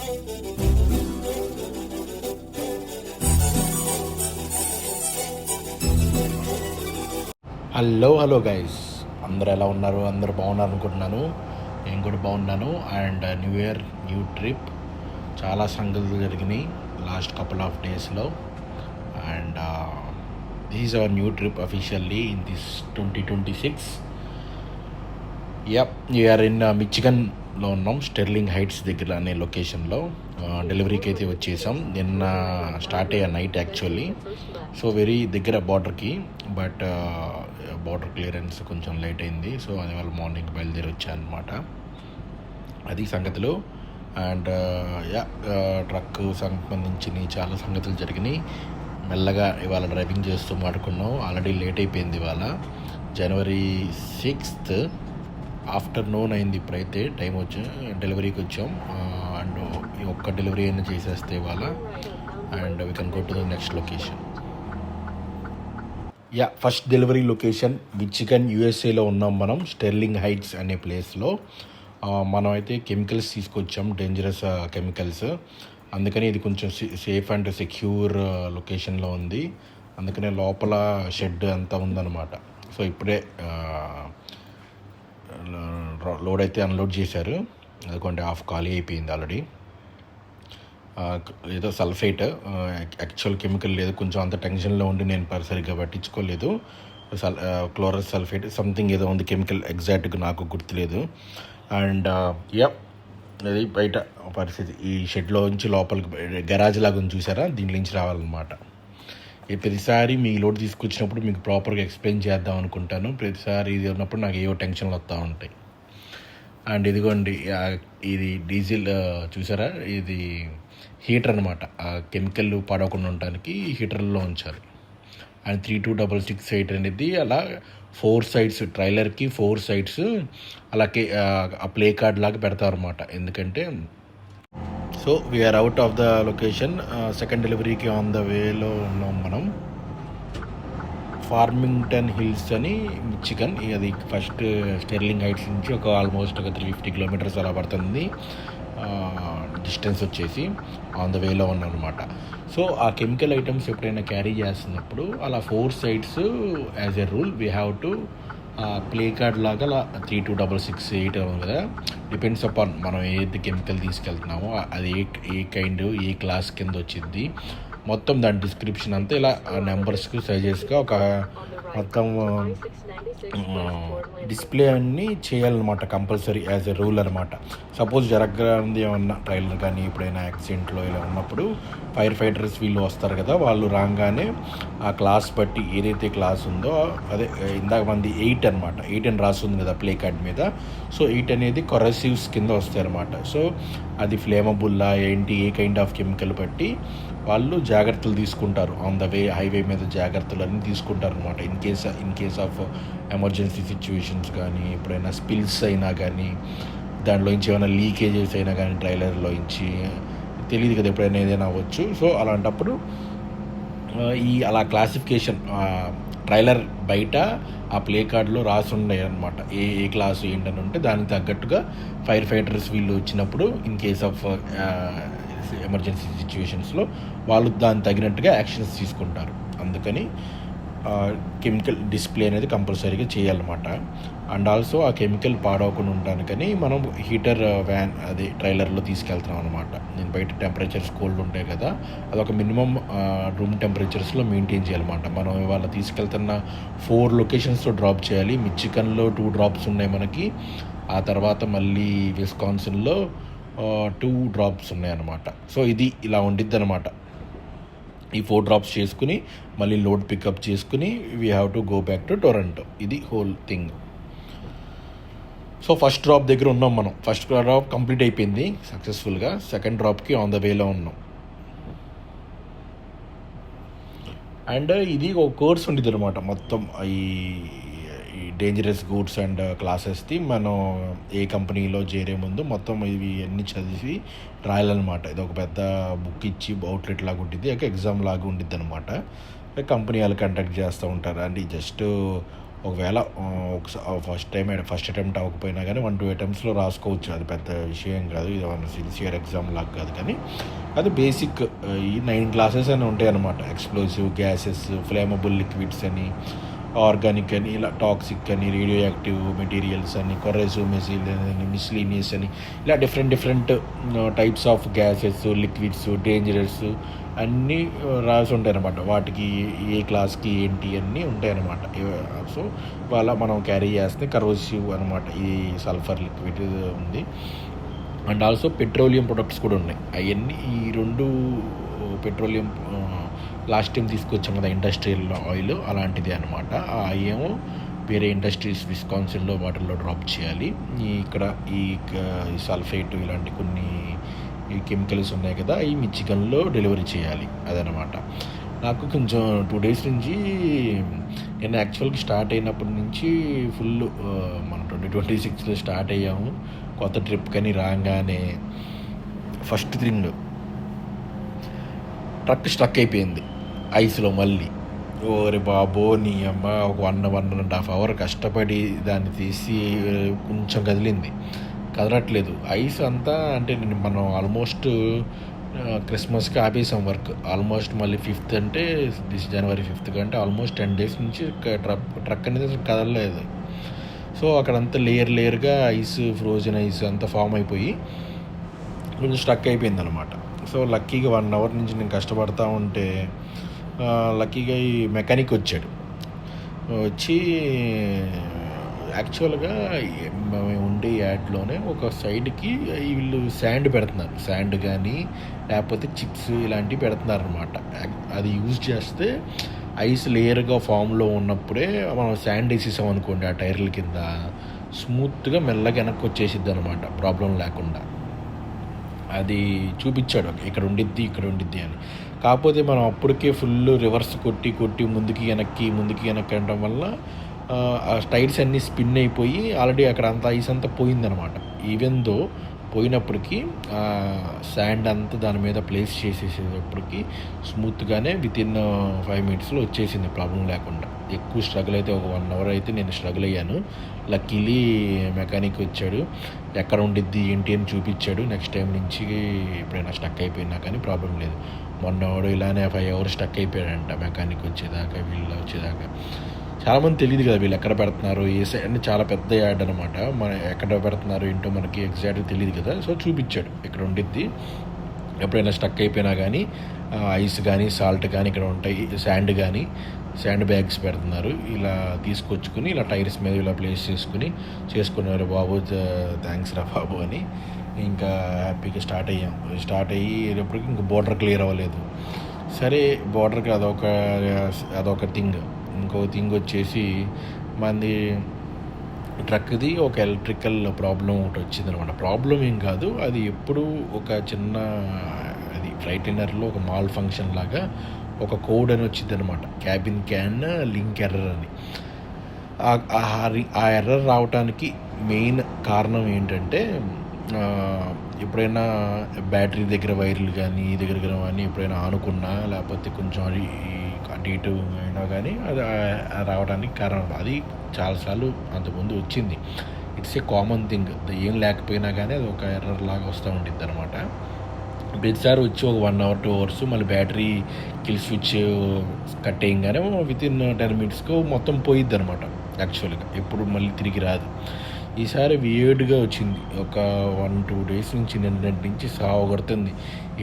Hello guys, అందరు ఎలా ఉన్నారు? అందరు బాగున్నారు అనుకుంటున్నాను. నేను కూడా బాగున్నాను. And new year new trip, చాలా సంగతులు జరిగినాయి లాస్ట్ కపుల్ ఆఫ్ డేస్లో. And this is our new trip officially in this 2026. We are in మిచిగన్లో ఉన్నాం, స్టెర్లింగ్ హైట్స్ దగ్గర అనే లొకేషన్లో. డెలివరీకి అయితే వచ్చేసాం. నిన్న స్టార్ట్ అయ్యా నైట్ యాక్చువల్లీ. సో వెరీ దగ్గర బార్డర్కి, బట్ బార్డర్ క్లియరెన్స్ కొంచెం లేట్ అయింది. సో అది వాళ్ళ మార్నింగ్ బయలుదేరి వచ్చాయన్నమాట. అది సంగతులు. అండ్ ట్రక్ సంబంధించిన చాలా సంగతులు జరిగినాయి. మెల్లగా ఇవాళ డ్రైవింగ్ చేస్తూ మాట్లాడుకున్నాం. ఆల్రెడీ లేట్ అయిపోయింది. ఇవాళ January 6th ఆఫ్టర్నూన్ అయింది. ఇప్పుడైతే టైం వచ్చి డెలివరీకి వచ్చాం. అండ్ ఈ ఒక్క డెలివరీ అయినా చేసేస్తే ఇవాళ, and we can go to the next location. First delivery location Michigan, యూఎస్ఏలో ఉన్నాం మనం, స్టెర్లింగ్ హైట్స్ అనే ప్లేస్లో. మనం అయితే కెమికల్స్ తీసుకొచ్చాం, డేంజరస్ కెమికల్స్. అందుకని ఇది కొంచెం సేఫ్ అండ్ సెక్యూర్ లొకేషన్లో ఉంది. అందుకనే లోపల షెడ్ అంతా ఉందన్నమాట. సో ఇప్పుడే లోడ్ అయితే అన్లోడ్ చేశారు. అదిగోండి హాఫ్ ఖాళీ అయిపోయింది ఆల్రెడీ. ఏదో సల్ఫేట్, యాక్చువల్ కెమికల్ లేదు. కొంచెం అంత టెన్షన్లో ఉండి నేను సరిగ్గా పట్టించుకోలేదు. క్లోరస్ సల్ఫేట్ సంథింగ్ ఏదో ఉంది కెమికల్, ఎగ్జాక్ట్గా నాకు గుర్తులేదు. అండ్ అది బయట పరిస్థితి. ఈ షెడ్లో నుంచి లోపలికి గరాజ్ లాగా ఉంది, చూసారా? దీంట్లో నుంచి రావాలన్నమాట. ఈ ప్రతిసారి మీ లోడ్ తీసుకొచ్చినప్పుడు మీకు ప్రాపర్గా ఎక్స్ప్లెయిన్ చేద్దాం అనుకుంటాను. ప్రతిసారి ఇది ఉన్నప్పుడు నాకు ఏవో టెన్షన్లు వస్తూ ఉంటాయి. అండ్ ఇదిగోండి, ఇది డీజిల్ చూసారా? ఇది హీటర్ అనమాట. ఆ కెమికల్ పడకుండా ఉండడానికి హీటర్లో ఉంచారు. అండ్ 32668 అనేది అలా 4 sides, ట్రైలర్కి 4 sides అలాగే ఆ ప్లే కార్డ్ లాగా పెడతారు అనమాట. ఎందుకంటే so we are out of the location. Second డెలివరీకి ఆన్ ద వేలో ఉన్నాం మనం. ఫార్మింగ్టన్ హిల్స్ అని మిచిగన్. అది ఫస్ట్ స్టెర్లింగ్ హైట్స్ నుంచి ఆల్మోస్ట్ ఒక 350 kilometers అలా పడుతుంది డిస్టెన్స్ వచ్చేసి. ఆన్ ద వేలో ఉన్నారనమాట. సో ఆ కెమికల్ ఐటమ్స్ ఎప్పుడైనా క్యారీ చేస్తున్నప్పుడు అలా 4 sides as a rule we have to play card లాగా అలా 32668 కదా, డిపెండ్స్ అపాన్ మనం ఏది కెమికల్ తీసుకెళ్తున్నామో అది ఏ కైండ్, ఏ క్లాస్ కింద వచ్చింది మొత్తం దాని డిస్క్రిప్షన్ అంతా ఇలా నెంబర్స్కి సజెస్గా ఒక మొత్తం డిస్ప్లే అన్నీ చేయాలన్నమాట, కంపల్సరీ యాజ్ ఎ రూల్ అనమాట. సపోజ్ జరగరాంది ఏమన్నా ట్రైలర్ కానీ ఎప్పుడైనా యాక్సిడెంట్లో ఇలా ఉన్నప్పుడు ఫైర్ ఫైటర్స్ వీళ్ళు వస్తారు కదా, వాళ్ళు రాగానే ఆ క్లాస్ బట్టి ఏదైతే క్లాస్ ఉందో అదే ఇందాక మంది 8 అనమాట. 8 అని రాస్తుంది కదా ప్లే కార్డ్ మీద. సో 8 అనేది కొరసివ్స్ కింద వస్తాయి అనమాట. సో అది ఫ్లేమబుల్లా ఏంటి, ఏ కైండ్ ఆఫ్ కెమికల్ బట్టి వాళ్ళు జాగ్రత్తలు తీసుకుంటారు. ఆన్ ద వే హైవే మీద జాగ్రత్తలు అన్నీ తీసుకుంటారు అనమాట. In case of emergency situations కానీ, ఎప్పుడైనా స్పిల్స్ అయినా కానీ, దాంట్లోంచి ఏమైనా లీకేజెస్ అయినా కానీ ట్రైలర్లోంచి తెలియదు కదా, ఎప్పుడైనా ఏదైనా అవ్వచ్చు. సో అలాంటప్పుడు అలా క్లాసిఫికేషన్ ట్రైలర్ బయట ఆ ప్లే కార్డులో రాసి ఉన్నాయి అనమాట. ఏ క్లాసు ఏంటని ఉంటే దానికి తగ్గట్టుగా ఫైర్ ఫైటర్స్ వీళ్ళు వచ్చినప్పుడు ఇన్ కేస్ ఆఫ్ ఎమర్జెన్సీ సిచ్యువేషన్స్లో వాళ్ళు దానికి తగినట్టుగా యాక్షన్స్ తీసుకుంటారు. అందుకని కెమికల్ డిస్ప్లే అనేది కంపల్సరీగా చేయాలన్నమాట. అండ్ ఆల్సో ఆ కెమికల్ పాడవకుండా ఉండడానికని మనం హీటర్ వ్యాన్ అది ట్రైలర్లో తీసుకెళ్తున్నాం అనమాట. నేను బయట టెంపరేచర్స్ కోల్డ్ ఉంటాయి కదా, అదొక మినిమం రూమ్ టెంపరేచర్స్లో మెయింటైన్ చేయాలన్నమాట. మనం ఇవాళ తీసుకెళ్తున్న 4 లొకేషన్స్లో డ్రాప్ చేయాలి. మిచిగన్లో 2 drops ఉన్నాయి మనకి. ఆ తర్వాత మళ్ళీ విస్కాన్సిన్లో 2 drops ఉన్నాయన్నమాట. సో ఇది ఇలా ఉండిద్ది అనమాట. ఈ 4 drops చేసుకుని మళ్ళీ లోడ్ పికప్ చేసుకుని we have to go back to Toronto. ఇది whole thing. So first drop దగ్గర ఉన్నాం మనం. ఫస్ట్ డ్రాప్ కంప్లీట్ అయిపోయింది సక్సెస్ఫుల్గా. సెకండ్ డ్రాప్కి ఆన్ ద వేలో ఉన్నాం. అండ్ ఇది ఒక కోర్స్ ఉండేది అనమాట. మొత్తం ఈ డేంజరస్ గూడ్స్ అండ్ క్లాసెస్ది మనం ఏ కంపెనీలో చేరే ముందు మొత్తం ఇవి అన్నీ చదివి రాయాలన్నమాట. ఇది ఒక పెద్ద బుక్ ఇచ్చి అవుట్లెట్ లాగా ఉంటుంది, ఎగ్జామ్ లాగా ఉండిద్ది అనమాట. కంపెనీ వాళ్ళు కండక్ట్ చేస్తూ ఉంటారు. అండ్ జస్ట్ ఒకవేళ ఫస్ట్ అటెంప్ట్ అవ్వకపోయినా కానీ 1-2 అటెంప్ట్స్లో రాసుకోవచ్చు. అది పెద్ద విషయం కాదు. ఇది ఏమన్నా సిన్సియర్ ఎగ్జామ్ లాగా కాదు. కానీ అది బేసిక్ ఈ 9 క్లాసెస్ అని ఉంటాయి అన్నమాట. ఎక్స్ప్లోజివ్ గ్యాసెస్, ఫ్లేమబుల్ లిక్విడ్స్ అని, ఆర్గానిక్ అని, ఇలా టాక్సిక్ అని, రేడియో యాక్టివ్ మెటీరియల్స్ అని, కొర్రెసివ్ మెసిల్ అని, మిస్లీనియస్ అని, ఇలా different types of gases, liquids, dangerous అన్నీ రాసి ఉంటాయి అన్నమాట. వాటికి ఏ క్లాస్కి ఏంటి అన్నీ ఉంటాయి అన్నమాట. సో అలా మనం క్యారీ చేస్తే కరోసివ్ అనమాట. ఈ సల్ఫర్ లిక్విడ్ ఉంది. అండ్ ఆల్సో పెట్రోలియం ప్రొడక్ట్స్ కూడా ఉన్నాయి. అవన్నీ ఈ 2 పెట్రోలియం లాస్ట్ టైం తీసుకొచ్చాం కదా ఇండస్ట్రియల్ ఆయిల్, అలాంటిది అనమాట. ఏమో వేరే ఇండస్ట్రీస్ విస్కాన్సిన్లో వాటర్లో డ్రాప్ చేయాలి. ఇక్కడ ఈ సల్ఫేట్ ఇలాంటి కొన్ని ఈ కెమికల్స్ ఉన్నాయి కదా, ఈ మిచిగన్లో డెలివరీ చేయాలి. అదనమాట. నాకు కొంచెం 2 డేస్ నుంచి నేను యాక్చువల్గా స్టార్ట్ అయినప్పటి నుంచి ఫుల్ మనం 2026లో స్టార్ట్ అయ్యాము. కొత్త ట్రిప్ కానీ రాగానే ఫస్ట్ థింగ్ ట్రక్ స్ట్రక్ అయిపోయింది ఐస్లో మళ్ళీ. ఓరే బాబో నీ అమ్మ, ఒక 1.5 అవర్ కష్టపడి దాన్ని తీసి కొంచెం కదిలింది, కదలట్లేదు ఐస్ అంతా. అంటే మనం ఆల్మోస్ట్ క్రిస్మస్కి ఆపేసాం వర్క్. ఆల్మోస్ట్ మళ్ళీ 5th అంటే జనవరి 5th అంటే ఆల్మోస్ట్ 10 డేస్ నుంచి ట్రక్ అనేది అసలు కదలలేదు. సో అక్కడంతా లేయర్గా ఐస్, ఫ్రోజన్ ఐస్ అంతా ఫామ్ అయిపోయి కొంచెం స్ట్రక్ అయిపోయింది అనమాట. సో లక్కీగా 1 అవర్ నుంచి నేను కష్టపడతా ఉంటే లక్కీగా ఈ మెకానిక్ వచ్చాడు. వచ్చి యాక్చువల్గా మేము ఉండే యాడ్లోనే ఒక సైడ్కి వీళ్ళు శాండ్ పెడుతున్నారు. శాండ్ కానీ లేకపోతే చిప్స్ ఇలాంటివి పెడుతున్నారు అనమాట. అది యూజ్ చేస్తే ఐస్ లేయర్గా ఫామ్లో ఉన్నప్పుడే మనం శాండ్ వేసేసాం అనుకోండి ఆ టైర్ల కింద, స్మూత్గా మెల్లగా వెనక్కి వచ్చేసిద్ది అనమాట, ప్రాబ్లం లేకుండా. అది చూపించాడు ఇక్కడ ఉండిద్ది అని. కాకపోతే మనం అప్పటికే ఫుల్ రివర్స్ కొట్టి ముందుకి వెనక్కి అనడం వల్ల ఆ టైర్స్ అన్నీ స్పిన్ అయిపోయి ఆల్రెడీ అక్కడ అంత ఐస్ అంతా పోయిందనమాట. ఈవెన్ దో పోయినప్పటికీ శాండ్ అంతా దాని మీద ప్లేస్ చేసేసేటప్పటికి స్మూత్గానే వితిన్ 5 మినిట్స్లో వచ్చేసింది, ప్రాబ్లం లేకుండా. ఎక్కువ స్ట్రగుల్ అయితే ఒక 1 అవర్ అయితే నేను స్ట్రగుల్ అయ్యాను. లక్కీలీ మెకానిక్ వచ్చాడు, ఎక్కడ ఉండిద్ది ఏంటి అని చూపించాడు. నెక్స్ట్ టైం నుంచి ఎప్పుడైనా స్టక్ అయిపోయినా కానీ ప్రాబ్లం లేదు. మొన్నవాడు ఇలానే 5 అవర్స్ స్టక్ అయిపోయాడంట మెకానిక్ వచ్చేదాకా, వీళ్ళు వచ్చేదాకా. చాలామంది తెలియదు కదా వీళ్ళు ఎక్కడ పెడుతున్నారు, అంటే చాలా పెద్ద యాడ్ అనమాట. మన ఎక్కడ పెడుతున్నారు ఏంటో మనకి ఎగ్జాక్ట్గా తెలియదు కదా. సో చూపించాడు ఇక్కడ ఉండిద్ది, ఎప్పుడైనా స్టక్ అయిపోయినా కానీ ఐస్ కానీ సాల్ట్ కానీ ఇక్కడ ఉంటాయి, శాండ్ బ్యాగ్స్ పెడుతున్నారు. ఇలా తీసుకొచ్చుకుని ఇలా టైర్స్ మీద ఇలా ప్లేస్ చేసుకున్నారు. బాబు థ్యాంక్స్ రా బాబు అని ఇంకా హ్యాపీగా స్టార్ట్ అయ్యేటప్పటికి ఇంకా బోర్డర్ క్లియర్ అవ్వలేదు. సరే బోర్డర్కి అదొక థింగ్. ఇంకో థింగ్ వచ్చేసి మనది ట్రక్ది ఒక ఎలక్ట్రికల్ ప్రాబ్లం ఒకటి వచ్చిందనమాట. ప్రాబ్లం ఏం కాదు, అది ఎప్పుడు ఒక చిన్న అది ఫ్లైట్ ఇన్నర్లో ఒక మాల్ ఫంక్షన్ లాగా ఒక కోడ్ అని వచ్చింది అనమాట, క్యాబిన్ క్యాన్ లింక్ ఎర్రర్ అని. ఆ ఎర్రర్ రావడానికి మెయిన్ కారణం ఏంటంటే ఎప్పుడైనా బ్యాటరీ దగ్గర వైర్లు కానీ ఎప్పుడైనా ఆనుకున్నా లేకపోతే కొంచెం అటు ఇటు అయినా కానీ అది రావడానికి కారణం. అది చాలాసార్లు అంతకుముందు వచ్చింది. It's a common thing. ఏం లేకపోయినా కానీ అది ఒక ఎర్రర్ లాగా వస్తూ ఉంటుంది అనమాట. ప్రతిసారి వచ్చి ఒక 1 అవర్ 2 అవర్స్ మళ్ళీ బ్యాటరీ కిల్ స్విచ్ కట్టేయంగానే వితిన్ 10 మినిట్స్కి మొత్తం పోయిద్ది అనమాట. యాక్చువల్గా ఎప్పుడు మళ్ళీ తిరిగి రాదు. ఈసారి వియర్డ్గా వచ్చింది. ఒక 1-2 డేస్ నుంచి నిన్నటి నుంచి సావగొడుతుంది.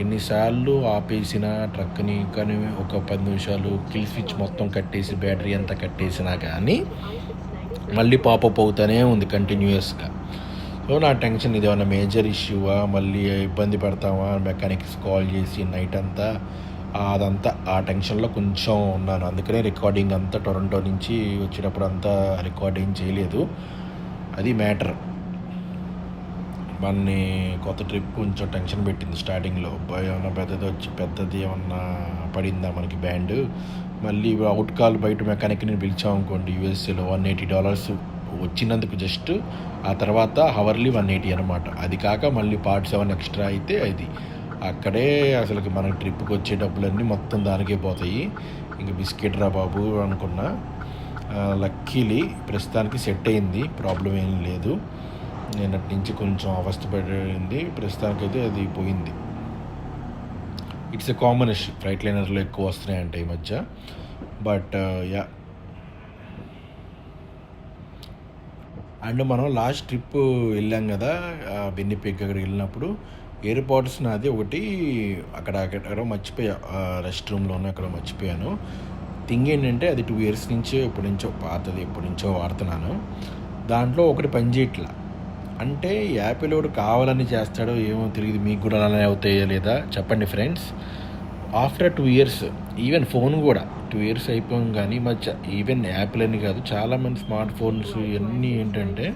ఎన్నిసార్లు ఆపేసిన ట్రక్ని కానీ ఒక 10 నిమిషాలు కిల్ స్విచ్ మొత్తం కట్టేసి బ్యాటరీ అంతా కట్టేసినా కానీ మళ్ళీ పాపప్ అవుతూనే ఉంది కంటిన్యూయస్గా. సో నా టెన్షన్, ఇది ఏమన్నా మేజర్ ఇష్యూవా, మళ్ళీ ఇబ్బంది పడతామా, మెకానిక్స్ కాల్ చేసి నైట్ అంతా అదంతా ఆ టెన్షన్లో కొంచెం ఉన్నాను. అందుకనే రికార్డింగ్ అంతా టొరంటో నుంచి వచ్చేటప్పుడు అంతా రికార్డింగ్ చేయలేదు. అది మ్యాటర్. మనని కొత్త ట్రిప్ కొంచెం టెన్షన్ పెట్టింది స్టార్టింగ్లో. ఏమన్నా పెద్దది ఏమన్నా పడిందా మనకి బ్యాండ్. మళ్ళీ అవుట్ కాల్ బయట మెకానిక్ని పిలిచామనుకోండి యూఎస్ఏలో $180 వచ్చినందుకు జస్ట్, ఆ తర్వాత హవర్లీ 180 అనమాట. అది కాక మళ్ళీ పార్ట్స్ ఏమైనా ఎక్స్ట్రా అయితే అది అక్కడే అసలుకి మనకి ట్రిప్కి వచ్చే డబ్బులన్నీ మొత్తం దానికే పోతాయి. ఇంక బిస్కెట్ రా బాబు అనుకున్నా. లక్కీలీ ప్రస్తుతానికి సెట్ అయింది, ప్రాబ్లం ఏం లేదు. నిన్నటి నుంచి కొంచెం అవస్థ పడింది, ప్రస్తుతానికైతే అది పోయింది. ఇట్స్ ఎ కామన్ ఇష్యూ, ఫ్లైట్ లైనర్లో ఎక్కువ వస్తున్నాయంట ఈ మధ్య. బట్ యా, అండ్ మనం లాస్ట్ ట్రిప్ వెళ్ళాం కదా బెన్నిపెగ్, అక్కడికి వెళ్ళినప్పుడు ఎయిర్పోర్ట్స్ నాది ఒకటి అక్కడ మర్చిపోయా, రెస్ట్ రూమ్లోనే అక్కడ మర్చిపోయాను. థింగ్ ఏంటంటే అది 2 years నుంచో ఎప్పటి నుంచో వాడుతున్నాను. దాంట్లో ఒకటి పనిచేయట్లా. అంటే యాపిల్ ఒకటి కావాలని చేస్తాడో ఏమో తెలియదు, మీకు కూడా అలానే అవుతాయో లేదా చెప్పండి friends. After 2 years, even phone కూడా 2 years అయిపోయాం కానీ ఈవెన్ యాపిల్ అని కాదు, చాలామంది స్మార్ట్ ఫోన్స్ ఇవన్నీ ఏంటంటే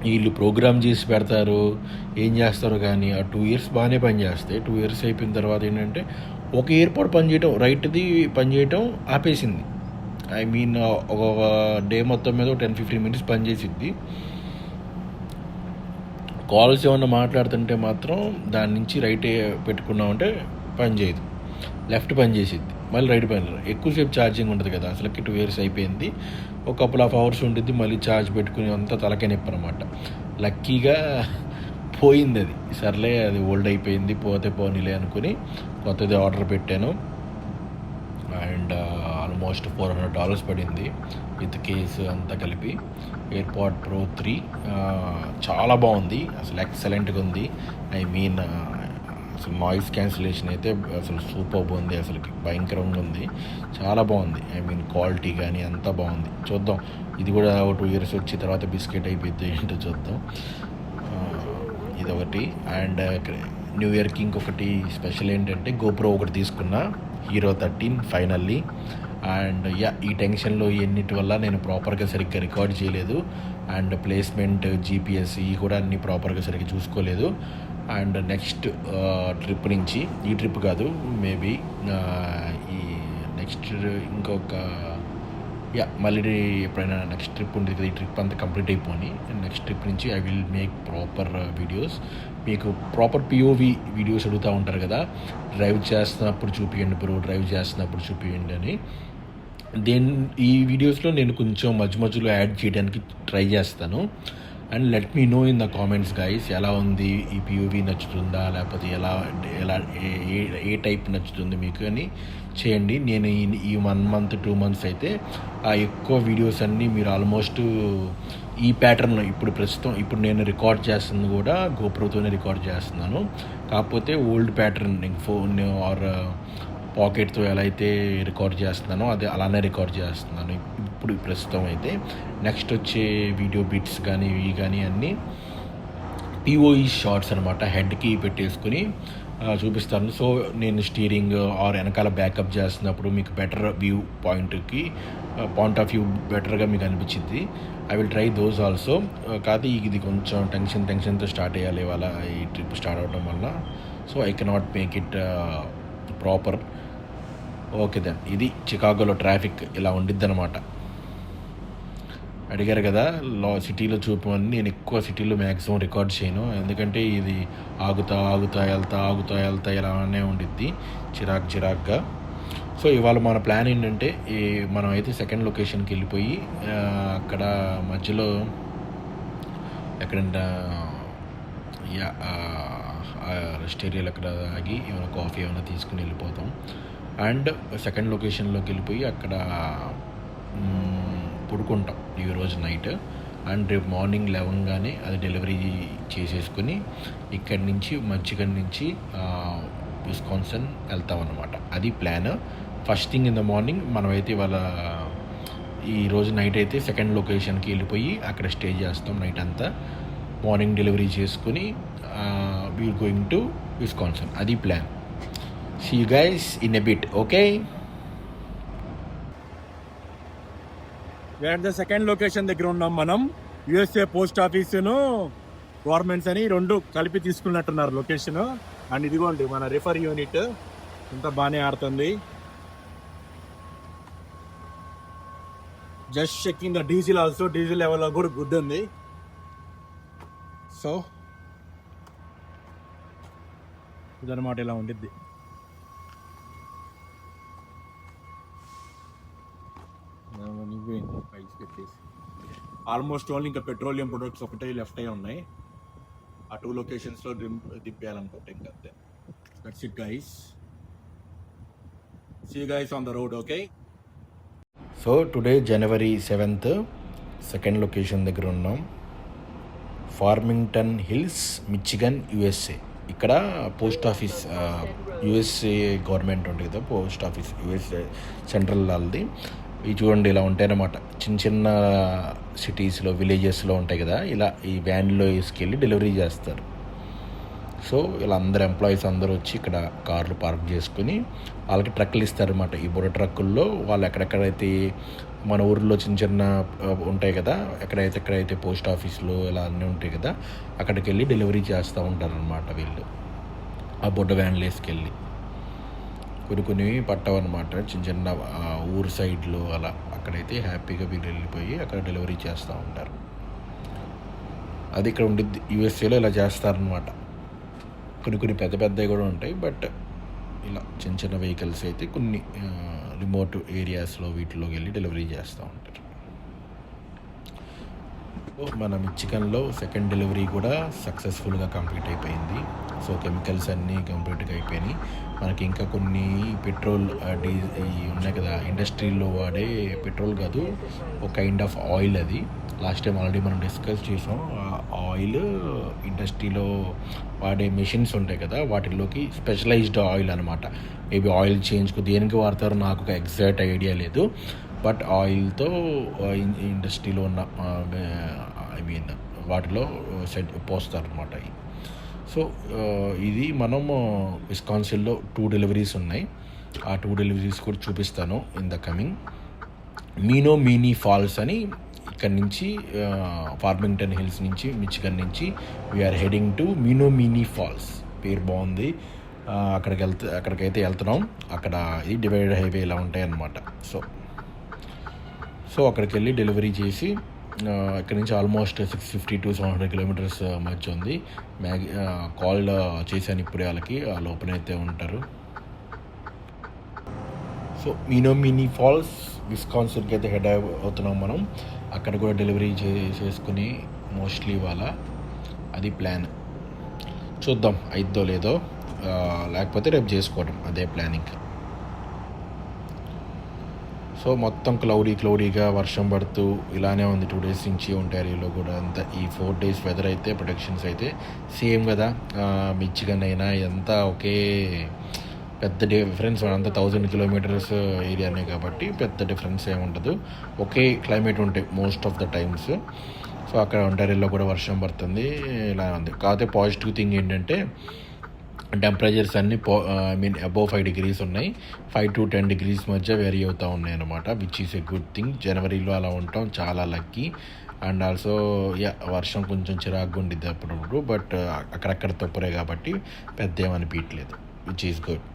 వీళ్ళు ప్రోగ్రామ్ చేసి పెడతారు, ఏం చేస్తారో కానీ ఆ 2 years బాగానే పనిచేస్తాయి. 2 years అయిపోయిన తర్వాత ఏంటంటే ఒక ఎయిర్పోర్ట్ పనిచేయటం, రైట్ది పనిచేయటం ఆపేసింది. ఐ మీన్ ఒక డే మొత్తం మీద 10-15 minutes పనిచేసిద్ది. కాల్స్ ఏమన్నా మాట్లాడుతుంటే మాత్రం దాని నుంచి రైట్ పెట్టుకున్నామంటే పని చేయదు, లెఫ్ట్ పని చేసిద్ది, మళ్ళీ రైట్ పని. ఎక్కువసేపు ఛార్జింగ్ ఉంటుంది కదా, అసలుకి 2 years అయిపోయింది. ఒక couple of hours ఉంటుంది, మళ్ళీ ఛార్జ్ పెట్టుకుని అంతా తలకే నొప్పి అనమాట. లక్కీగా పోయింది అది. సర్లే అది ఓల్డ్ అయిపోయింది, పోతే పోనీలే అనుకుని కొత్తది ఆర్డర్ పెట్టాను. అండ్ ఆల్మోస్ట్ $400 పడింది విత్ కేసు అంతా కలిపి. ఎయిర్పాడ్ ప్రో 3 చాలా బాగుంది, అసలు ఎక్సలెంట్గా ఉంది. ఐ మీన్ అసలు నాయిస్ క్యాన్సిలేషన్ అయితే అసలు సూపర్ బాగుంది, అసలు భయంకరంగా ఉంది, చాలా బాగుంది. ఐ మీన్ క్వాలిటీ కానీ అంతా బాగుంది. చూద్దాం, ఇది కూడా 2 years వచ్చి తర్వాత బిస్కెట్ అయిపోద్ది ఏంటో చూద్దాం. ఇదొకటి. అండ్ న్యూ ఇయర్కి ఇంకొకటి స్పెషల్ ఏంటంటే గోప్రో ఒకటి తీసుకున్నా, హీరో 13 ఫైనల్లీ. అండ్ యా, ఈ టెన్షన్లో ఎన్నిటి వల్ల నేను ప్రాపర్గా సరిగ్గా రికార్డ్ చేయలేదు. అండ్ ప్లేస్మెంట్, జీపీఎస్ ఇవి కూడా అన్నీ ప్రాపర్గా సరిగ్గా చూసుకోలేదు. అండ్ నెక్స్ట్ ట్రిప్ నుంచి, ఈ ట్రిప్ కాదు, మేబీ ఈ నెక్స్ట్ ఇంకొక మళ్ళీ ఎప్పుడైనా నెక్స్ట్ ట్రిప్ ఉంటుంది కదా, ఈ ట్రిప్ అంతా కంప్లీట్ అయిపోయి నెక్స్ట్ ట్రిప్ నుంచి I will make proper videos. మీకు ప్రాపర్ పిఓవి వీడియోస్ అడుగుతూ ఉంటారు కదా, డ్రైవ్ చేస్తున్నప్పుడు చూపించండి బ్రో, డ్రైవ్ చేస్తున్నప్పుడు చూపించండి అని. ఈ వీడియోస్లో నేను కొంచెం మధ్యలో యాడ్ చేయడానికి ట్రై చేస్తాను. And let me know in the comments guys, ఎలా ఉంది ఈ పిఓవి, నచ్చుతుందా లేకపోతే ఎలా ఏ టైప్ నచ్చుతుంది మీకు అని చేయండి. నేను ఈ 1 month 2 months అయితే ఆ ఎక్కువ వీడియోస్ అన్నీ మీరు ఆల్మోస్ట్ ఈ ప్యాటర్న్లో ఇప్పుడు నేను రికార్డ్ చేస్తుంది కూడా గోప్రోతోనే రికార్డ్ చేస్తున్నాను. కాకపోతే ఓల్డ్ ప్యాటర్న్, నేను ఫోన్ ఆర్ పాకెట్తో ఎలా అయితే రికార్డ్ చేస్తున్నానో అది అలానే రికార్డ్ చేస్తున్నాను ఇప్పుడు ప్రస్తుతం అయితే. నెక్స్ట్ వచ్చే వీడియో బిట్స్ కానీ ఇవి కానీ అన్నీ పిఓఈ షార్ట్స్ అనమాట, హెడ్కి పెట్టేసుకుని చూపిస్తాను. సో నేను స్టీరింగ్ ఆర్ వెనకాల బ్యాకప్ చేస్తున్నప్పుడు మీకు better view point of view బెటర్గా మీకు అనిపించింది. I will try those also. కాదు, ఇది కొంచెం టెన్షన్తో స్టార్ట్ అయ్యాలి ఇవాళ ఈ ట్రిప్ స్టార్ట్ అవడం వల్ల. So I cannot make it proper. Okay then, ఇది చికాగోలో ట్రాఫిక్ ఇలా ఉండిద్ది అనమాట. అడిగారు కదా సిటీలో చూపమని, నేను ఎక్కువ సిటీలో మ్యాక్సిమం రికార్డ్ చేయను, ఎందుకంటే ఇది ఆగుతా వెళ్తా ఇలానే ఉండిద్ది చిరాగ్గా. సో ఇవాళ మన ప్లాన్ ఏంటంటే మనం అయితే సెకండ్ లొకేషన్కి వెళ్ళిపోయి అక్కడ మధ్యలో ఎక్కడంటే రెస్ట్ ఏరియాలో అక్కడ ఆగి ఏమైనా కాఫీ ఏమైనా తీసుకుని వెళ్ళిపోతాం. అండ్ సెకండ్ లొకేషన్లోకి వెళ్ళిపోయి అక్కడ పడుకుంటాం ఈరోజు నైట్. అండ్ రేపు మార్నింగ్ లేవగానే అది డెలివరీ చేసేసుకుని ఇక్కడి నుంచి మంచిగన్ నుంచి విస్కాన్సిన్ వెళ్తాం అన్నమాట. అది plan. First thing in the morning మనమైతే ఇవాళ ఈరోజు నైట్ అయితే సెకండ్ లొకేషన్కి వెళ్ళిపోయి అక్కడ స్టే చేస్తాం నైట్ అంతా. మార్నింగ్ డెలివరీ చేసుకుని వీఆర్ గోయింగ్ టు విస్కాన్సిన్. అది plan. See you guys in a bit, okay? Wear the second location దగ్గర ఉన్నాం మనం. యుఎస్ఏ పోస్ట్ ఆఫీసును గవర్నమెంట్స్ అని 2 కలిపి తీసుకున్నట్టున్నారు లొకేషన్. అండ్ ఇదిగోండి మన రిఫర్ యూనిట్ ఇంత బాగానే ఆడుతుంది. Just checking the diesel also, diesel level కూడా గుడ్ ఉంది. సో ఇదన్నమాట, ఇలా ఉండిద్ది. ఆల్మోస్ట్ ఓన్లీ ఇంకా పెట్రోలియం ప్రొడక్ట్స్ ఒకటే లెఫ్ట్ అయ్యి ఉన్నాయి. ఆ 2 లొకేషన్స్లో దింపేయాలనుకుంటే ఇంకా అంతే. That's it guys. See you guys on the road. Okay. So today January 7th second location దగ్గర ఉన్నాం. Farmington Hills, Michigan, USA. ఇక్కడ పోస్ట్ ఆఫీస్ USA గవర్నమెంట్ ఉంటుంది కదా, పోస్ట్ ఆఫీస్ USA సెంట్రల్ వాళ్ళది. ఇవి చూడండి ఇలా ఉంటాయన్నమాట. చిన్న చిన్న సిటీస్లో, విలేజెస్లో ఉంటాయి కదా, ఇలా ఈ వ్యాన్లో వేసుకెళ్ళి డెలివరీ చేస్తారు. సో ఇలా అందరు ఎంప్లాయీస్ అందరూ వచ్చి ఇక్కడ కార్లు పార్క్ చేసుకుని వాళ్ళకి ట్రక్కులు ఇస్తారన్నమాట. ఈ బుర్ర ట్రక్కుల్లో వాళ్ళు ఎక్కడెక్కడైతే మన ఊర్లో చిన్న చిన్న ఉంటాయి కదా, ఎక్కడైతే పోస్ట్ ఆఫీసులు ఇలా అన్నీ ఉంటాయి కదా, అక్కడికి వెళ్ళి డెలివరీ చేస్తూ ఉంటారనమాట వీళ్ళు. ఆ బుడ్డ వ్యాన్లు వేసుకెళ్ళి కొన్ని పట్టవన్నమాట. చిన్న చిన్న ఊరు సైడ్లో అలా అక్కడైతే హ్యాపీగా వీళ్ళు వెళ్ళిపోయి అక్కడ డెలివరీ చేస్తూ ఉంటారు. అది ఇక్కడ ఉండిద్ది. USAలో ఇలా చేస్తారనమాట. కొన్ని పెద్ద పెద్దవి కూడా ఉంటాయి, బట్ ఇలా చిన్న చిన్న వెహికల్స్ అయితే కొన్ని రిమోట్ ఏరియాస్లో వీటిలోకి వెళ్ళి డెలివరీ చేస్తూ ఉంటారు. మన మిచిగన్లో సెకండ్ డెలివరీ కూడా సక్సెస్ఫుల్గా కంప్లీట్ అయిపోయింది. సో కెమికల్స్ అన్నీ కంప్లీట్గా అయిపోయినాయి. మనకి ఇంకా కొన్ని పెట్రోల్ ఉన్నాయి కదా, ఇండస్ట్రీలో వాడే పెట్రోల్ కాదు, ఒక కైండ్ ఆఫ్ ఆయిల్. అది లాస్ట్ టైం ఆల్రెడీ మనం డిస్కస్ చేసాం. ఆ ఆయిల్ ఇండస్ట్రీలో వాడే మెషిన్స్ ఉంటాయి కదా, వాటిల్లోకి స్పెషలైజ్డ్ ఆయిల్ అనమాట. మేబీ ఆయిల్ చేంజ్కు దేనికి వాడతారో నాకు ఒక ఎగ్జాక్ట్ ఐడియా లేదు, బట్ ఆయిల్తో ఇండస్ట్రీలో ఉన్న వాటిలో పోస్తారనమాట. సో ఇది మనము విస్కాన్సిన్లో 2 డెలివరీస్ ఉన్నాయి. ఆ 2 డెలివరీస్ కూడా చూపిస్తాను in the coming. Menomonee Falls అని ఇక్కడ నుంచి ఫార్మింగ్టన్ హిల్స్ నుంచి, మిచిగన్ నుంచి we are heading to Menomonee Falls. పేరు బాగుంది. అక్కడికైతే వెళ్తున్నాం. అక్కడ ఈ డివైడెడ్ హైవే ఇలా ఉంటాయి అన్నమాట. సో అక్కడికి వెళ్ళి డెలివరీ చేసి ఇక్కడ నుంచి ఆల్మోస్ట్ 650 to 700 కిలోమీటర్స్ మధ్య ఉంది. కాల్ చేశాను ఇప్పుడే వాళ్ళకి, వాళ్ళు ఓపెన్ అయితే ఉంటారు. సో మినీ ఫాల్స్ విస్కాన్సిన్కి అయితే హెడ్ అవుతున్నాం మనం. అక్కడ కూడా డెలివరీ చేసుకుని మోస్ట్లీ ఇవాళ అది ప్లాన్. చూద్దాం అయిద్దో లేదో, లేకపోతే రేపు చేసుకోవడం, అదే ప్లానింగ్. సో మొత్తం క్లౌడీగా వర్షం పడుతూ ఇలానే ఉంది 2 days నుంచి ఒంటారియోలో కూడా. అంతా ఈ 4 days వెదర్ అయితే ప్రొడక్షన్స్ అయితే సేమ్ కదా. మిచిగన్ అయినా ఎంత ఒకే పెద్ద డిఫరెన్స్, అంతా 1000 కిలోమీటర్స్ ఏరియానే కాబట్టి పెద్ద డిఫరెన్స్ ఏముండదు. ఒకే క్లైమేట్ ఉంటాయి most of the times. So అక్కడ ఒంటారియోలో కూడా వర్షం పడుతుంది, ఇలా ఉంది. కాకపోతే పాజిటివ్ థింగ్ ఏంటంటే టెంపరేచర్స్ అన్నీ అబోవ్ 5 degrees ఉన్నాయి. 5 to 10 degrees మధ్య వేరీ అవుతూ ఉన్నాయి అన్నమాట, which is a good thing. జనవరిలో అలా ఉంటాం చాలా లక్కీ. అండ్ ఆల్సో వర్షం కొంచెం చిరాకుగా ఉండిద్ది అప్పుడప్పుడు, బట్ అక్కడక్కడ తప్పురే కాబట్టి పెద్ద ఏమనిపించలేదు, which is good.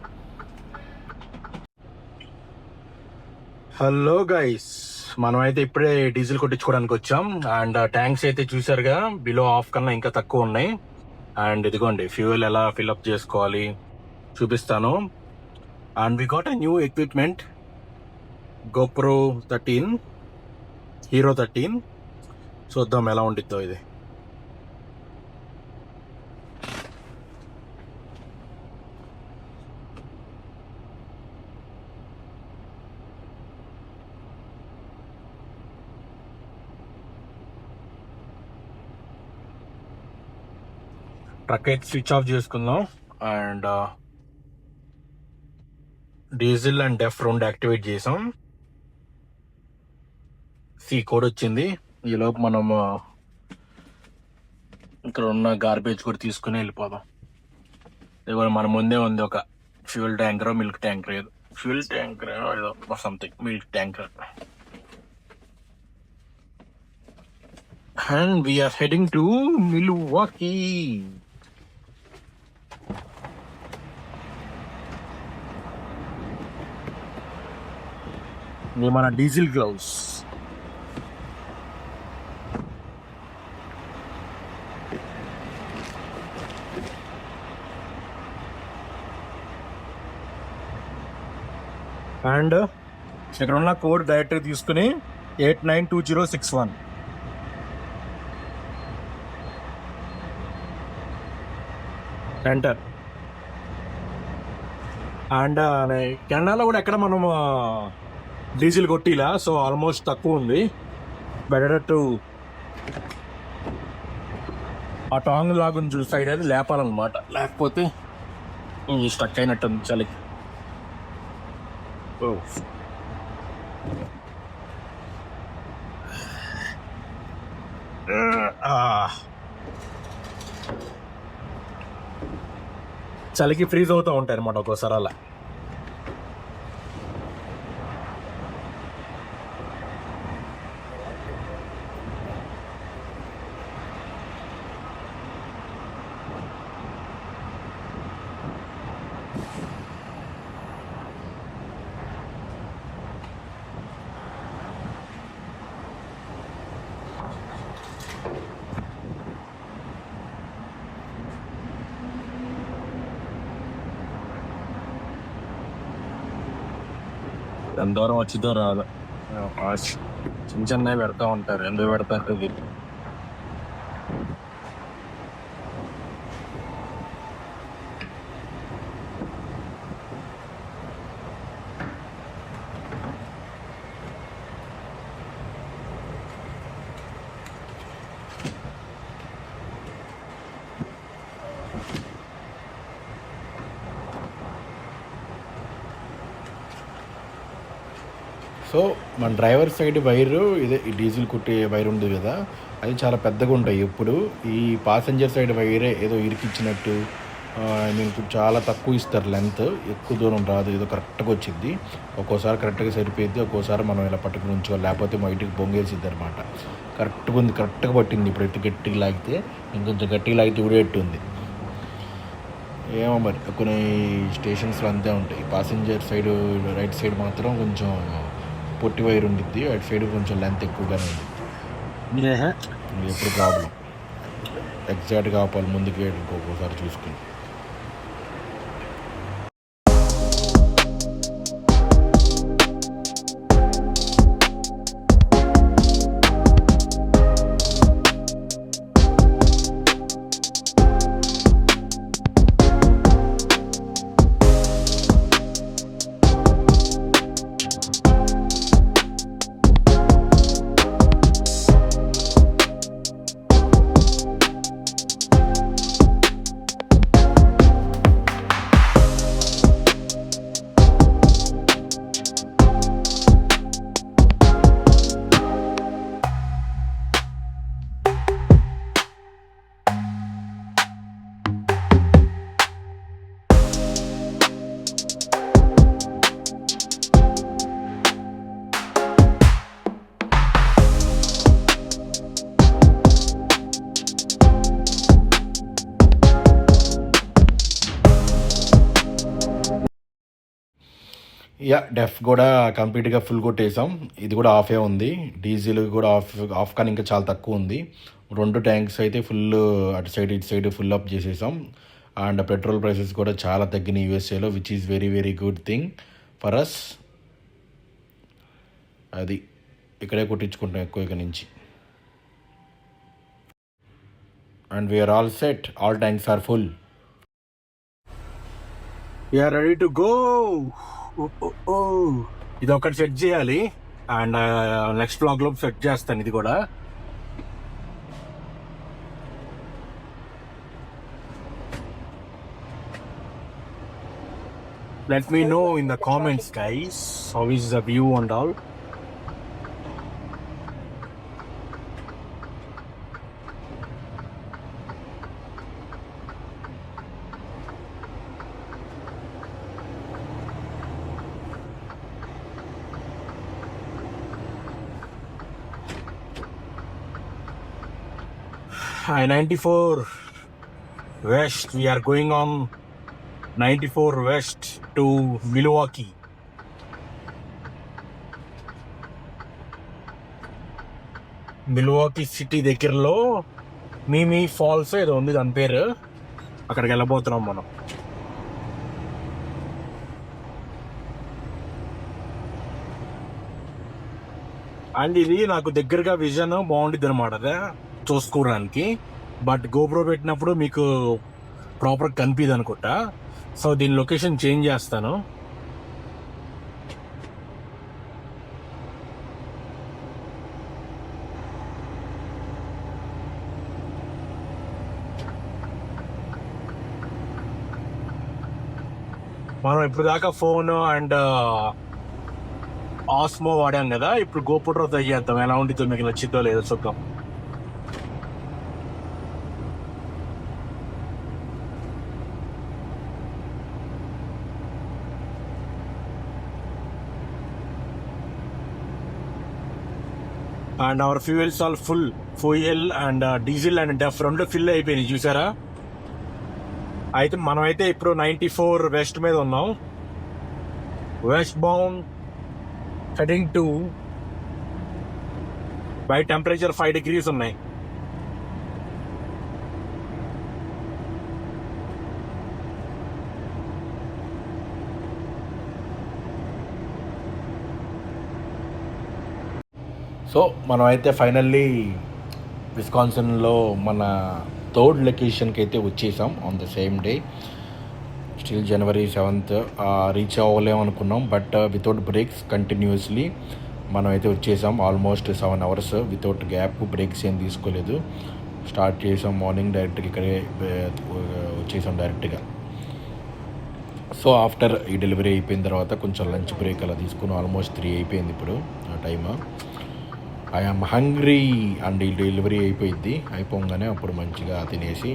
Hello guys, మనమైతే ఇప్పుడే డీజిల్ కొట్టించుకోవడానికి వచ్చాం. అండ్ ట్యాంక్స్ అయితే చూసారుగా, బిలో హాఫ్ కన్నా ఇంకా తక్కువ ఉన్నాయి. అండ్ ఇదిగోండి ఫ్యూయల్ ఎలా ఫిల్అప్ చేసుకోవాలి చూపిస్తాను. And we got a new equipment, GoPro 13, Hero 13. చూద్దాం ఎలా ఉండిద్దో ఇది. ట్రక్ అయితే స్విచ్ ఆఫ్ చేసుకుందాం. And diesel and deaf 2 activate చేసాం. సి కోడ్ వచ్చింది. ఈలోపు మనం ఇక్కడ ఉన్న గార్బేజ్ కూడా తీసుకుని వెళ్ళిపోదాం. ఇవాళ మన ముందే ఉంది ఒక ఫ్యూయల్ ట్యాంకర్, మిల్క్ ట్యాంకర్, ఏదో ఫ్యూయల్ ట్యాంకర్ ఏదో something, milk tanker. And we are heading to Milwaukee. ఇది మన డీజిల్ గ్లౌస్. అండ్ ఇక్కడ ఉన్న కోడ్ డైరెక్ట్గా తీసుకుని 892061. ఎంటర్. అండ్ కెనడాలో కూడా ఎక్కడ మనం డీజిల్ కొట్టిలా, సో ఆల్మోస్ట్ తక్కువ ఉంది. బెటర్ టు ఆ టాంగ్ లాగుని చూసి సైడ్ అయితే లేపాలన్నమాట, లేకపోతే స్టక్ అయినట్టు ఉంది చలికి. చలికి ఫ్రీజ్ అవుతూ ఉంటాయి అనమాట ఒక్కోసారి అలా. ఎంత దూరం వచ్చిందో రాదు, చిన్న చిన్నవి పెడతా ఉంటారు. ఎందుకు పెడతారు ఇది? సో మన డ్రైవర్ సైడ్ వైరు ఇదే ఈ డీజిల్ కుట్టే వైర్ ఉంది కదా, అది చాలా పెద్దగా ఉంటాయి. ఎప్పుడు ఈ పాసెంజర్ సైడ్ వైరే ఏదో ఇరికిచ్చినట్టు, ఐ మీన్ చాలా తక్కువ ఇస్తారు, లెంత్ ఎక్కువ దూరం రాదు, ఏదో కరెక్ట్గా వచ్చింది. ఒక్కోసారి కరెక్ట్గా సరిపోయింది, ఒక్కోసారి మనం ఇలా పట్టుకుని ఉంచుకోవాలి, లేకపోతే బయటికి బొంగేసిద్ది అనమాట. కరెక్ట్గా ఉంది, కరెక్ట్గా పట్టింది. ఇప్పుడు ఎత్తు గట్టిగా లాగితే, ఇంకొంచెం గట్టిగా లాగితే ఊడేట్టు ఉంది. ఏమో మరి కొన్ని స్టేషన్స్లో అంతే ఉంటాయి. పాసెంజర్ సైడ్ రైట్ సైడ్ మాత్రం కొంచెం పొట్టి వైర్ ఉండిద్ది, అటు సైడ్ కొంచెం లెంత్ ఎక్కువగానే ఉంది. ఇది ఎప్పుడు ప్రాబ్లం, ఎగ్జాక్ట్గా ఆపాలి ముందుకు ఒక్కొక్కసారి చూసుకుని. యా, డెఫ్ కూడా కంప్లీట్గా ఫుల్ కొట్టేసాం. ఇది కూడా ఆఫే ఉంది. డీజిల్ కూడా ఆఫ్ కానీ ఇంకా చాలా తక్కువ ఉంది. 2 ట్యాంక్స్ అయితే ఫుల్, అటు సైడ్ ఇటు సైడ్ ఫుల్ అప్ చేసేసాం. అండ్ పెట్రోల్ ప్రైసెస్ కూడా చాలా తగ్గినాయి యూఎస్ఏలో, which is very very good thing for us. అది ఇక్కడే కొట్టించుకుంటాం ఎక్కువ ఇక నుంచి. And we are all set, all tanks are full. We are ready to go. ఇది ఒకటి సెట్ చేయాలి, అండ్ నెక్స్ట్ బ్లాగ్ లో సెట్ చేస్తాను ఇది కూడా. Let me know in the comments, guys, how is the view and all. I-94 West, we are going on 94 West to Milwaukee. Milwaukee city దగ్గరలో మీమీ falls ఏదో ఉంది దాని పేరు, అక్కడికి వెళ్ళబోతున్నాం మనం. అండ్ ఇది నాకు దగ్గరగా విజన్ బాగుంటుంది అనమాట అదే చూసుకోవడానికి. బట్ గోప్రో పెట్టినప్పుడు మీకు ప్రాపర్ కనిపిదు అనుకుంటా. సో దీని లొకేషన్ చేంజ్ చేస్తాను. మనం ఇప్పుడు దాకా ఫోన్ అండ్ ఆస్మో వాడాం కదా, ఇప్పుడు గోప్రో ట్రై చేద్దాం. ఎలా ఉంటుందో, మీకు నచ్చిద్దో లేదో చూద్దాం. And hour fuels all full. Fuel and diesel and డెఫ్ రెండు ఫిల్ అయిపోయినాయి చూసారా. అయితే మనమైతే ఇప్పుడు 94 వెస్ట్ మీద ఉన్నాం. Westbound heading to. By temperature 5 degrees ఉన్నాయి. సో మనం అయితే ఫైనల్లీ విస్కాన్సిన్లో మన థర్డ్ లొకేషన్కి అయితే వచ్చేసాం on the same day. Still January 7th reach అవ్వలేము అనుకున్నాం, బట్ వితౌట్ బ్రేక్స్ కంటిన్యూస్లీ మనం అయితే వచ్చేసాం. Almost 7 hours without gap, breaks ఏం తీసుకోలేదు. స్టార్ట్ చేసాం మార్నింగ్, డైరెక్ట్గా ఇక్కడే వచ్చేసాం డైరెక్ట్గా. సో ఆఫ్టర్ ఈ డెలివరీ అయిపోయిన తర్వాత కొంచెం లంచ్ బ్రేక్ అలా తీసుకుని ఆల్మోస్ట్ 3 అయిపోయింది ఇప్పుడు టైమ్. ఐఎమ్ హంగ్రీ అండ్ ఈ డెలివరీ అయిపోగానే అప్పుడు మంచిగా తినేసి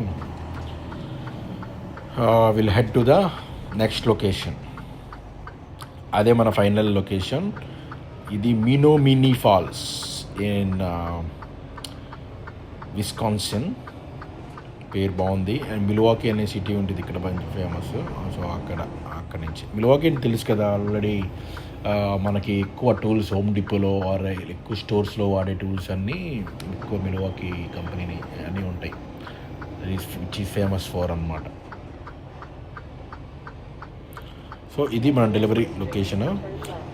will head to the next location. అదే మన ఫైనల్ లొకేషన్. ఇది మినీ ఫాల్స్ ఇన్ విస్కాన్సిన్. పేరు బాగుంది. అండ్ మిల్వాకీ అనే సిటీ ఉంటుంది ఇక్కడ, మంచి ఫేమస్. సో అక్కడ నుంచి మిల్వాకీ తెలుసు కదా ఆల్రెడీ. మనకి ఎక్కువ టూల్స్ హోమ్ డిపోలో ఆర్ ఎక్కువ స్టోర్స్లో వాడే టూల్స్ అన్నీ ఎక్కువ మిల్వాకీ కంపెనీని అన్నీ ఉంటాయి. విచ్ ఈజ్ ఫేమస్ ఫర్ అన్నమాట. సో ఇది మన డెలివరీ లొకేషన్.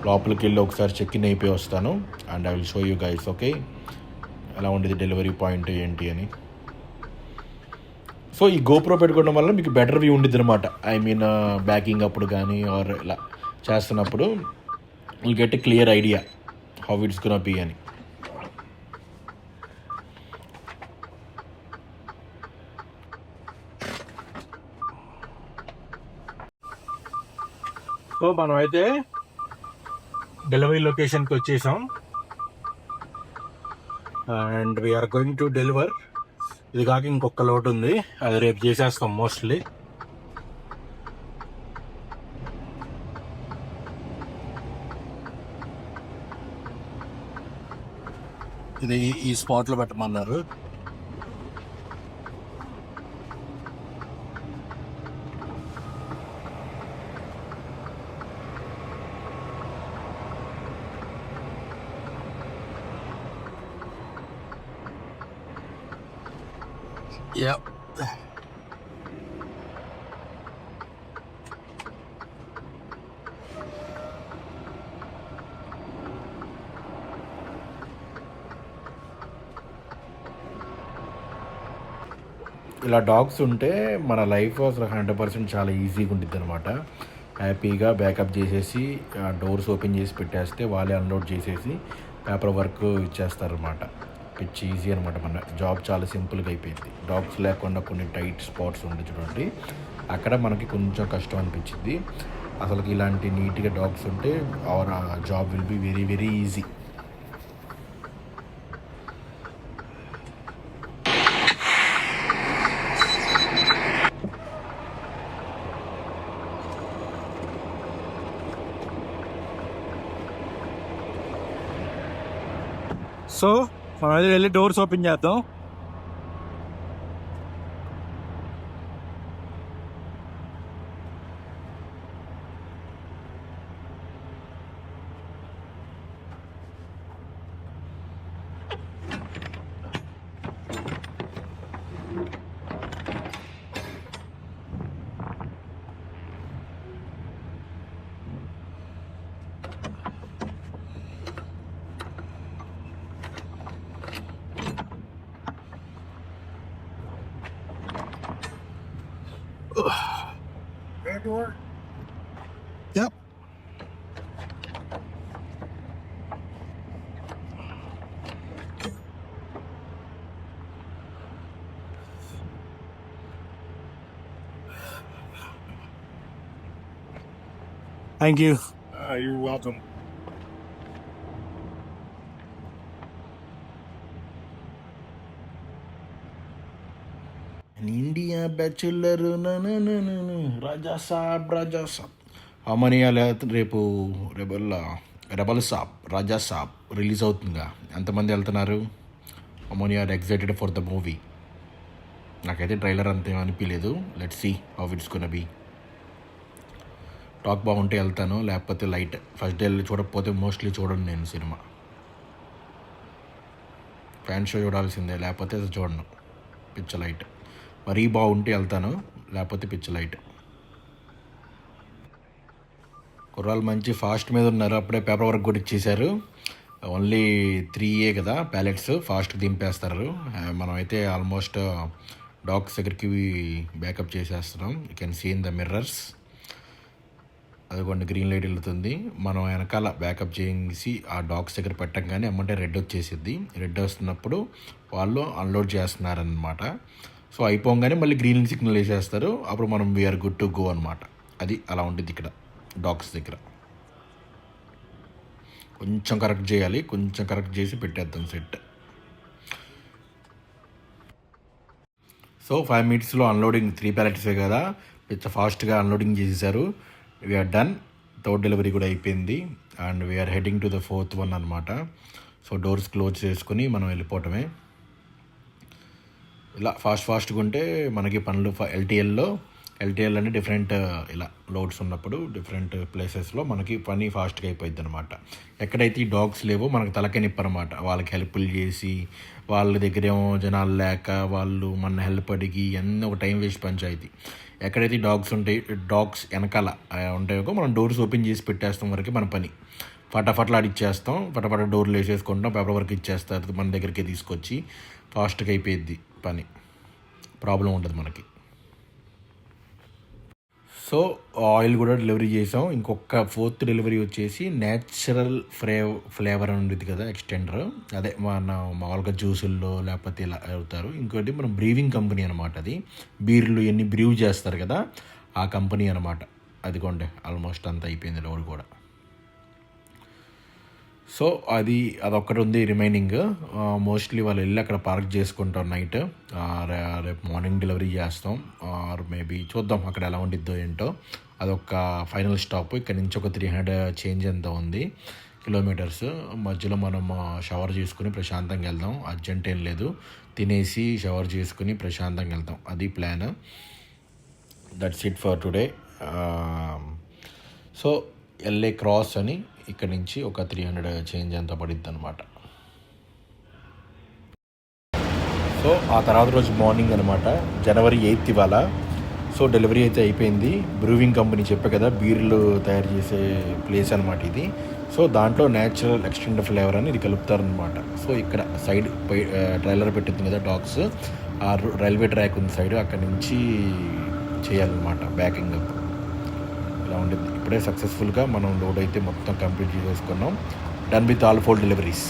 లోపలికి వెళ్ళి ఒకసారి చెక్ ఇన్ అయిపోయి వస్తాను and I will show you guys. Okay, ఎలా ఉండేది డెలివరీ పాయింట్ ఏంటి అని. సో ఈ గోప్రో పెట్టుకోవడం వల్ల మీకు బెటర్ వ్యూ ఉండిద్ది అనమాట. ఐ మీన్ బ్యాకింగ్ అప్పుడు కానీ ఆర్ ఇలా చేస్తున్నప్పుడు will get a clear idea how it's gonna be అని. సో మనం అయితే డెలివరీ లొకేషన్కి వచ్చేసాం and we are going to deliver. ఇది కాక ఇంకొక లోటు ఉంది, అది రేపు చేసేస్తాం మోస్ట్లీ. ఇది ఈ స్పాట్లో పెట్టమన్నారు. Yep. ఇలా డాగ్స్ ఉంటే మన లైఫ్ అసలు 100% చాలా ఈజీగా ఉంటుంది అనమాట. హ్యాపీగా బ్యాకప్ చేసేసి డోర్స్ ఓపెన్ చేసి పెట్టేస్తే వాళ్ళే అన్లోడ్ చేసేసి పేపర్ వర్క్ ఇచ్చేస్తారనమాట. పిచ్ ఈజీ అనమాట. మన జాబ్ చాలా సింపుల్గా అయిపోయింది. డాగ్స్ లేకుండా కొన్ని టైట్ స్పాట్స్ ఉండే చూడండి, అక్కడ మనకి కొంచెం కష్టం అనిపించింది. అసలు ఇలాంటి నీట్గా డాగ్స్ ఉంటే our job will be very very easy. So మనం అయితే వెళ్ళి డోర్స్ ఓపెన్ చేద్దాం. door? Yep. Thank you. You're welcome. India bachelor Raja Saab. అమనియా రేపు రెబల్ సాబ్ రాజా సాబ్ రిలీజ్ అవుతుందిగా. ఎంతమంది వెళ్తున్నారు? అమోనియా ఎక్సైటెడ్ ఫర్ ద మూవీ. నాకైతే ట్రైలర్ అంతేం అనిపించలేదు. Let's see how it's gonna be. Talk బాగుంటే వెళ్తాను, లేకపోతే లైట్. ఫస్ట్ డే చూడకపోతే మోస్ట్లీ చూడను నేను సినిమా. ఫ్యాన్ షో చూడాల్సిందే, లేకపోతే చూడను. పిచ్చ లైట్. మరీ బాగుంటే వెళ్తాను, లేకపోతే పిచ్చ లైట్. కుర్రాలు మంచి ఫాస్ట్ మీద ఉన్నారు. అప్పుడే పేపర్ వర్క్ కూడా ఇచ్చేశారు. ఓన్లీ 3 కదా ప్యాలెట్స్, ఫాస్ట్ దింపేస్తారు. మనం అయితే ఆల్మోస్ట్ డాగ్స్ దగ్గరికి బ్యాకప్ చేసేస్తున్నాం. You can see in the mirrors. అదిగోండి గ్రీన్ లైట్ వెళ్తుంది. మనం వెనకాల బ్యాకప్ చేసి ఆ డాగ్స్ దగ్గర పెట్టంగానే అమ్మంటే రెడ్ వచ్చేసిద్ది. రెడ్ వస్తున్నప్పుడు వాళ్ళు అన్లోడ్ చేస్తున్నారనమాట. సో అయిపోగానే మళ్ళీ గ్రీన్ సిగ్నల్ వేసేస్తారు. అప్పుడు మనం వీఆర్ గుడ్ టు గో అనమాట. అది అలా ఉంటుంది ఇక్కడ డాగ్స్ దగ్గర. కొంచెం కరెక్ట్ చేయాలి, కొంచెం కరెక్ట్ చేసి పెట్టేద్దాం సెట్. సో 5 minutesలో అన్లోడింగ్. 3 ప్యాలెట్సే కదా, పిచ్చ ఫాస్ట్గా అన్లోడింగ్ చేసేసారు. We are done. 3rd డెలివరీ కూడా అయిపోయింది. And we are heading to the 4th one అనమాట. సో డోర్స్ క్లోజ్ చేసుకుని మనం వెళ్ళిపోవటమే. ఇలా ఫాస్ట్గా ఉంటే మనకి పనులు ఎల్టీఎల్ అంటే డిఫరెంట్ ఇలా లోడ్స్ ఉన్నప్పుడు డిఫరెంట్ ప్లేసెస్లో మనకి పని ఫాస్ట్గా అయిపోయింది అనమాట. ఎక్కడైతే ఈ డాగ్స్ లేవో మనకు తలకే నిప్పనమాట. వాళ్ళకి హెల్ప్లు చేసి, వాళ్ళ దగ్గరేమో జనాలు లేక వాళ్ళు మన హెల్ప్ అడిగి అన్నీ ఒక టైం వేస్ట్ పంచాయితీ. ఎక్కడైతే డాగ్స్ ఉంటాయి, డాగ్స్ వెనకాల ఉంటాయో మనం డోర్స్ ఓపెన్ చేసి పెట్టేస్తాం. వరకు మన పని ఫటాఫట్లు ఆడిచ్చేస్తాం. ఫటాఫట డోర్లు వేసేసుకుంటాం, పేపర్ వర్క్ ఇచ్చేస్తారు మన దగ్గరికి తీసుకొచ్చి. ఫాస్ట్గా అయిపోయిద్ది పని, ప్రాబ్లం ఉండదు మనకి. సో ఆయిల్ కూడా డెలివరీ చేసాం. ఇంకొక 4th డెలివరీ వచ్చేసి న్యాచురల్ ఫ్లేవర్ అని ఉండేది కదా, ఎక్స్టెండర్. అదే మన మామూలుగా జ్యూసుల్లో లేకపోతే ఇలా అవుతారు. ఇంకోటి మనం బ్రీవింగ్ కంపెనీ అనమాట. అది బీర్లు ఎన్ని బ్రీవ్ చేస్తారు కదా, ఆ కంపెనీ అనమాట. అదిగోండి ఆల్మోస్ట్ అంతా అయిపోయింది లోడ్ కూడా. సో అదొక్కటి ఉంది రిమైనింగ్. మోస్ట్లీ వాళ్ళు వెళ్ళి అక్కడ పార్క్ చేసుకుంటాం నైట్. రేపు మార్నింగ్ డెలివరీ చేస్తాం. ఆర్ మేబీ చూద్దాం అక్కడ ఎలా ఉండిద్దో ఏంటో. అదొక ఫైనల్ స్టాప్. ఇక్కడ నుంచి ఒక 300 చేంజ్ ఎంత ఉంది కిలోమీటర్స్. మధ్యలో మనం షవర్ చేసుకుని ప్రశాంతంగా వెళ్దాం. అర్జెంట్ ఏం లేదు, తినేసి షవర్ చేసుకుని ప్రశాంతంగా వెళ్తాం. అది plan. That's it for today. So La Crosse అని ఇక్కడ నుంచి ఒక 300 చేంజ్ ఎంత పడిద్ది అనమాట. సో ఆ తర్వాత రోజు మార్నింగ్ అనమాట, January 8th ఇవాళ. సో డెలివరీ అయితే అయిపోయింది. బ్రూవింగ్ కంపెనీ చెప్పే కదా, బీర్లు తయారు చేసే ప్లేస్ అనమాట ఇది. సో దాంట్లో న్యాచురల్ ఎక్స్టెండర్ ఫ్లేవర్ అని ఇది కలుపుతారనమాట. సో ఇక్కడ సైడ్ ట్రైలర్ పెట్టింది కదా డాగ్స్, ఆ రైల్వే ట్రాక్ ఉంది సైడ్, అక్కడి నుంచి చేయాలన్నమాట బ్యాకింగ్ అప్. ఇలా ఉండేది. ఇప్పుడే సక్సెస్ఫుల్గా మనం లోడ్ అయితే మొత్తం కంప్లీట్ చేసుకున్నాం. Done with all 4 deliveries.